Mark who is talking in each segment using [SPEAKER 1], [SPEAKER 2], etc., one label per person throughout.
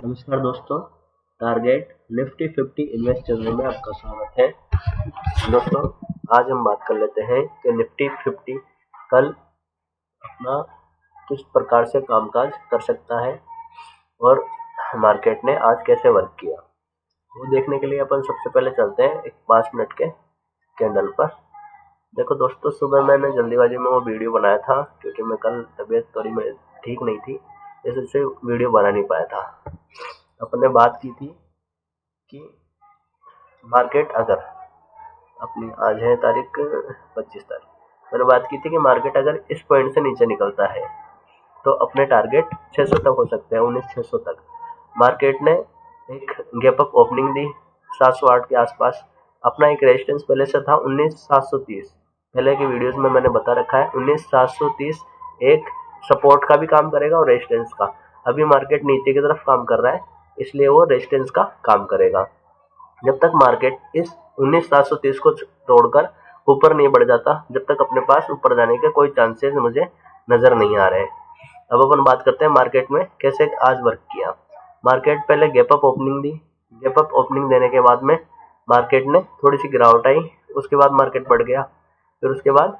[SPEAKER 1] नमस्कार दोस्तों, target Nifty 50 invest channel में आपका स्वागत है। दोस्तों, आज हम बात कर लेते हैं कि निफ्टी 50 कल अपना किस प्रकार से कामकाज कर सकता है और मार्केट ने आज कैसे वर्क किया, वो देखने के लिए अपन सबसे पहले चलते हैं एक 5 मिनट के कैंडल पर। देखो दोस्तों, सुबह मैंने जल्दीबाजी में वो वीडियो बनाया था क्योंकि मैं कल तबीयत थोड़ी मेरी ठीक नहीं थी, इससे वीडियो बना नहीं पाया था। अपन ने बात की थी कि मार्केट अगर अपनी आज है तारीख 25 तारीख, मैंने बात की थी कि मार्केट अगर इस पॉइंट से नीचे निकलता है तो अपने टारगेट 600 तक हो सकते हैं, 19,600 तक। मार्केट ने एक गैप अप ओपनिंग दी 708 के आसपास। अपना एक रेजिस्टेंस पहले से था 19,730, पहले की वीडियोस में मैंने बता रखा है 19,730 एक सपोर्ट का भी काम करेगा और रेजिस्टेंस का। अभी मार्केट नीचे की तरफ काम कर रहा है, इसलिए वो रेजिस्टेंस का काम करेगा। जब तक मार्केट इस 19,730 को तोड़कर ऊपर नहीं बढ़ जाता, जब तक अपने पास ऊपर जाने के कोई चांसेस मुझे नजर नहीं आ रहे। अब अपन बात करते हैं मार्केट में कैसे आज वर्क किया। मार्केट पहले गैप अप ओपनिंग दी, गैप अप ओपनिंग देने के बाद में मार्केट ने थोड़ी सी गिरावट आई, उसके बाद मार्केट बढ़ गया, फिर उसके बाद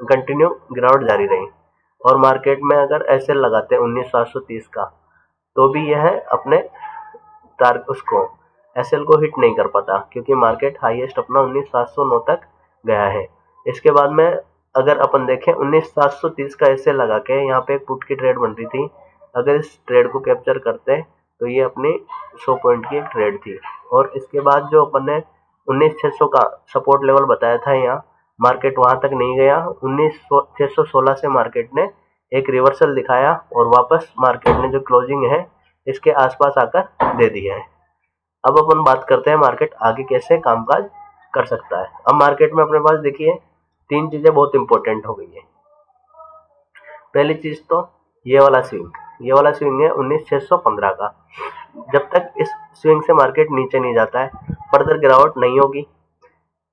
[SPEAKER 1] कंटिन्यू गिरावट जारी रही। और मार्केट में अगर एसएल लगाते हैं 19,730 का, तो भी यह अपने टारगेट उसको एसएल को हिट नहीं कर पाता क्योंकि मार्केट हाईएस्ट अपना 19,709 तक गया है। इसके बाद में अगर अपन देखें 19,730 का एसएल लगा के यहाँ पे एक पुट की ट्रेड बन रही थी, अगर इस ट्रेड को कैप्चर करते तो ये अपनी 100 पॉइंट की एक ट्रेड थी। और इसके बाद जो अपन ने 19,600 का सपोर्ट लेवल बताया था, यहाँ मार्केट वहां तक नहीं गया। 19,616 से मार्केट ने एक रिवर्सल दिखाया और वापस मार्केट ने जो क्लोजिंग है इसके आसपास आकर दे दिया है। अब अपन बात करते हैं मार्केट आगे कैसे कामकाज कर सकता है। अब मार्केट में अपने पास देखिए 3 चीजें बहुत इंपॉर्टेंट हो गई है। पहली चीज तो ये वाला स्विंग है 19,615 का। जब तक इस स्विंग से मार्केट नीचे नहीं जाता है, फर्दर गिरावट नहीं होगी।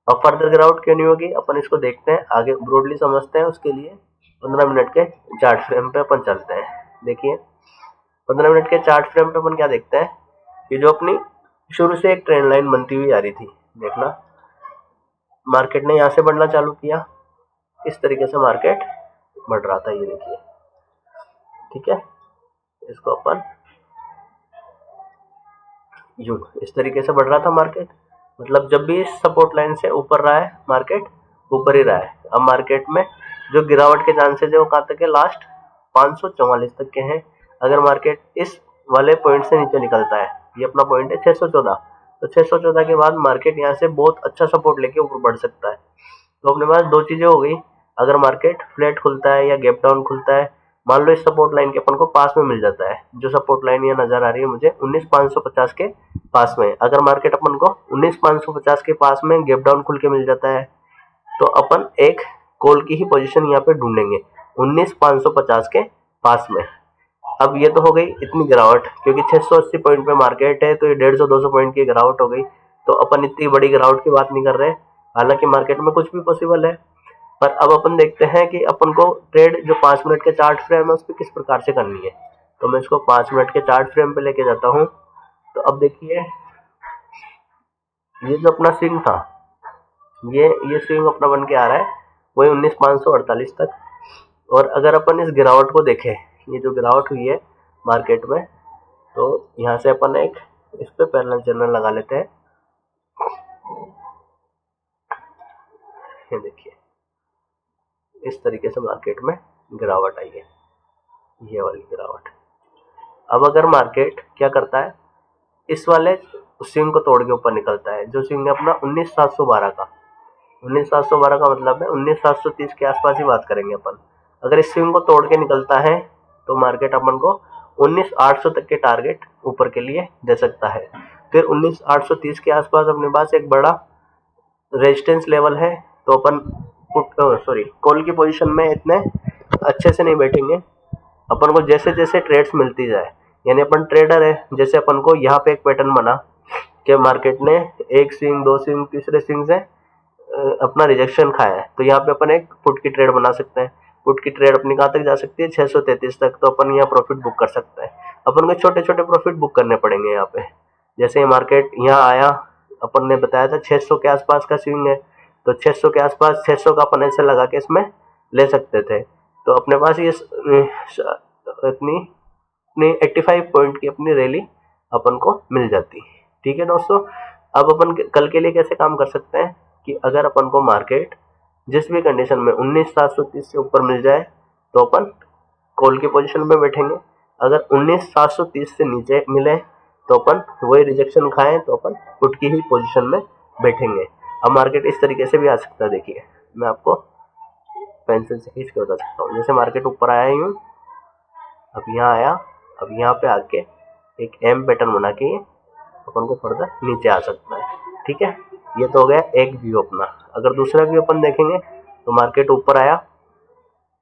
[SPEAKER 1] अब फर्दर गिरावट क्यों नहीं होगी, अपन इसको देखते हैं, आगे ब्रॉडली समझते हैं। उसके लिए 15 मिनट के चार्ट फ्रेम पे अपन चलते हैं। देखिए 15 मिनट के चार्ट फ्रेम पे अपन क्या देखते हैं कि जो अपनी शुरू से एक ट्रेंड लाइन बनती हुई आ रही थी, देखना मार्केट ने यहाँ से बढ़ना चालू किया, इस तरीके से मार्केट बढ़ रहा था, ये देखिए, ठीक है। इसको अपन यूं इस तरीके से बढ़ रहा था मार्केट, मतलब जब भी इस सपोर्ट लाइन से ऊपर रहा है मार्केट ऊपर ही रहा है। अब मार्केट में जो गिरावट के चांसेस है वो कहाँ तक है, लास्ट 544 तक के हैं। अगर मार्केट इस वाले पॉइंट से नीचे निकलता है, ये अपना पॉइंट है 614, तो 614 के बाद मार्केट यहाँ से बहुत अच्छा सपोर्ट लेके ऊपर बढ़ सकता है। तो अपने पास 2 चीजें हो गई। अगर मार्केट फ्लैट खुलता है या गैप डाउन खुलता है, मान लो इस सपोर्ट लाइन के अपन को पास में मिल जाता है, जो सपोर्ट लाइन ये नजर आ रही है मुझे 19,550 के पास में, अगर मार्केट अपन को 19,550 के पास में गैप डाउन खुल के मिल जाता है, तो अपन एक कॉल की ही पोजीशन यहाँ पे ढूंढेंगे 19,550 के पास में। अब ये तो हो गई इतनी गिरावट, क्योंकि 680 पॉइंट पे मार्केट है तो ये 150-200 पॉइंट की गिरावट हो गई, तो अपन इतनी बड़ी गिरावट की बात नहीं कर रहे। हालांकि मार्केट में कुछ भी पॉसिबल है, पर अब अपन देखते हैं कि अपन को ट्रेड जो 5 मिनट के चार्ट फ्रेम है उस पर किस प्रकार से करनी है। तो मैं इसको 5 मिनट के चार्ट फ्रेम पे लेके जाता हूँ। तो अब देखिए ये जो अपना स्विंग था, ये स्विंग अपना बन के आ रहा है वही 19,548 तक। और अगर अपन इस गिरावट को देखें, ये जो गिरावट हुई है मार्केट में, तो यहाँ से अपन एक इस पे पैरेलल चैनल लगा लेते हैं। ये देखिए इस तरीके से मार्केट में गिरावट आई है, ये वाली गिरावट। अब अगर मार्केट क्या करता है, इस वाले स्विंग को तोड़ के ऊपर निकलता है, जो स्विंग है अपना 19,712 का। 19,712 का मतलब है 19,730 के आसपास ही बात करेंगे अपन। अगर इस स्विंग को तोड़ के निकलता है तो मार्केट अपन को 19,800 तक के टारगेट ऊपर के लिए दे सकता है। फिर 19,830 के आसपास अपने पास एक बड़ा रेजिस्टेंस लेवल है, तो अपन कॉल की पोजीशन में इतने अच्छे से नहीं बैठेंगे। अपन को जैसे जैसे ट्रेड्स मिलती जाए, यानी अपन ट्रेडर है, जैसे अपन को यहाँ पे एक पैटर्न बना कि मार्केट ने एक स्विंग, 2 स्विंग, तीसरे स्विंग से अपना रिजेक्शन खाया है, तो यहाँ पे अपन एक पुट की ट्रेड बना सकते हैं। पुट की ट्रेड अपनी कहाँ तक जा सकती है 633 तक, तो अपन यहाँ प्रॉफिट बुक कर सकते हैं। अपन को छोटे छोटे प्रॉफिट बुक करने पड़ेंगे यहाँ पे। जैसे मार्केट यहाँ आया, अपन ने बताया था 600 के आसपास का स्विंग है, तो 600 के आसपास 600 का अपन ऐसे लगा के इसमें ले सकते थे। तो अपने पास ये इतनी 85 पॉइंट की अपनी रैली अपन को मिल जाती। ठीक है दोस्तों, अब अपन कल के लिए कैसे काम कर सकते हैं कि अगर अपन को मार्केट जिस भी कंडीशन में 19,730 से ऊपर मिल जाए तो अपन कॉल की पोजीशन में बैठेंगे। अगर 19,730 से नीचे मिले तो अपन वही रिजेक्शन खाएं तो अपन पुट की ही पोजीशन में बैठेंगे। अब मार्केट इस तरीके से भी आ सकता है। देखिए मैं आपको पेंसिल से खींच के बता सकता हूँ। जैसे मार्केट ऊपर आया ही हूँ, अब यहाँ आया, अब यहाँ पे आके एक एम पैटर्न बना के अपन को फर्दर नीचे आ सकता है। ठीक है, ये तो हो गया एक व्यू अपना। अगर दूसरा व्यू अपन देखेंगे तो मार्केट ऊपर आया,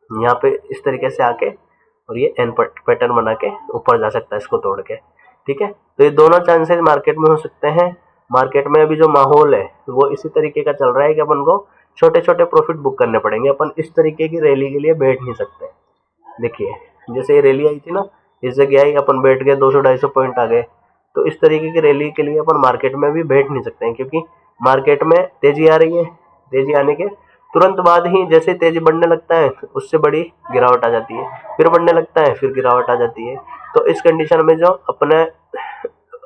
[SPEAKER 1] यहाँ पे इस तरीके से आके और ये एन पैटर्न बना के ऊपर जा सकता है इसको तोड़ के। ठीक है, तो ये दोनों चांसेस मार्केट में हो सकते हैं। मार्केट में अभी जो माहौल है वो इसी तरीके का चल रहा है कि अपन को छोटे छोटे प्रॉफिट बुक करने पड़ेंगे। अपन इस तरीके की रैली के लिए बैठ नहीं सकते। देखिए जैसे ये रैली आई थी ना, इस जगह आई, अपन बैठ गए, 200-250 पॉइंट आ गए। तो इस तरीके की रैली के लिए अपन मार्केट में भी बैठ नहीं सकते हैं, क्योंकि मार्केट में तेजी आ रही है। तेजी आने के तुरंत बाद ही जैसे तेजी बढ़ने लगता है उससे बड़ी गिरावट आ जाती है, फिर बढ़ने लगता है, फिर गिरावट आ जाती है। तो इस कंडीशन में जो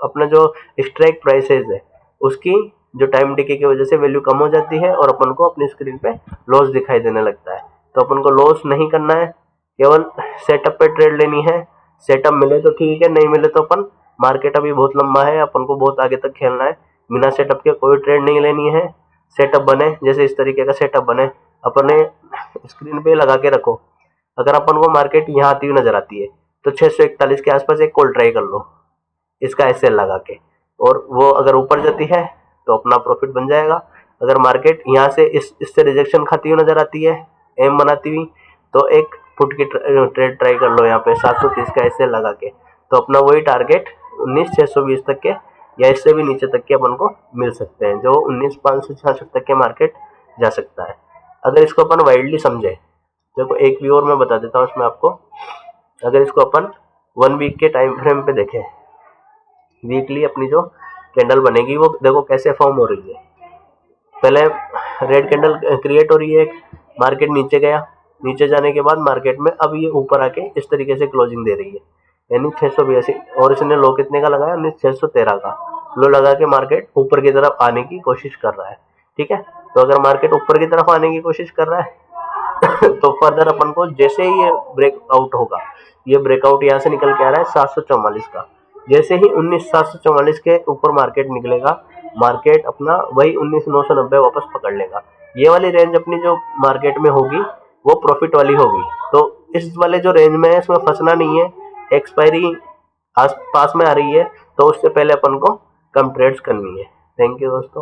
[SPEAKER 1] अपना जो स्ट्राइक प्राइसेस है उसकी जो टाइम डिके की वजह से वैल्यू कम हो जाती है और अपन को अपनी स्क्रीन पे लॉस दिखाई देने लगता है। तो अपन को लॉस नहीं करना है, केवल सेटअप पे ट्रेड लेनी है। सेटअप मिले तो ठीक है, नहीं मिले तो अपन, मार्केट अभी बहुत लंबा है, अपन को बहुत आगे तक खेलना है, बिना सेटअप के कोई ट्रेड नहीं लेनी है। सेटअप बने, जैसे इस तरीके का सेटअप बने, अपने स्क्रीन पे लगा के रखो। अगर अपन को मार्केट यहाँ आती हुई नजर आती है तो 641 के आसपास एक कॉल ट्राई कर लो इसका ऐसे लगा के, और वो अगर ऊपर जाती है तो अपना प्रॉफिट बन जाएगा। अगर मार्केट यहाँ से इससे रिजेक्शन खाती हुई नजर आती है, एम बनाती हुई, तो एक पुट की ट्रेड ट्राई कर लो यहाँ पे 730 का ऐसे लगा के, तो अपना वही टारगेट 19,620 तक के या इससे भी नीचे तक के अपन को मिल सकते हैं, जो 19,566 तक के मार्केट जा सकता है। अगर इसको अपन वाइडली समझे, देखो एक व्यू और मैं बता देता हूँ इसमें आपको। अगर इसको अपन 1 वीक के टाइम फ्रेम पे देखें, वीकली अपनी जो कैंडल बनेगी वो देखो कैसे फॉर्म हो रही है। पहले रेड कैंडल क्रिएट हो रही है, मार्केट नीचे गया, नीचे जाने के बाद मार्केट में अब ये ऊपर आके इस तरीके से क्लोजिंग दे रही है, यानी 682, और इसने लो कितने का लगाया 19,613 का लो लगा के मार्केट ऊपर की तरफ आने की कोशिश कर रहा है। ठीक है, तो अगर मार्केट ऊपर की तरफ आने की कोशिश कर रहा है तो फर्दर अपन को जैसे ही ये ब्रेकआउट होगा, ये ब्रेकआउट यहाँ से निकल के आ रहा है 744 का, जैसे ही 19,744 के ऊपर मार्केट निकलेगा, मार्केट अपना वही 19,990 वापस पकड़ लेगा। ये वाली रेंज अपनी जो मार्केट में होगी वो प्रॉफिट वाली होगी। तो इस वाले जो रेंज में है इसमें फंसना नहीं है। एक्सपायरी आस पास में आ रही है तो उससे पहले अपन को कम ट्रेड्स करनी है। थैंक यू दोस्तों।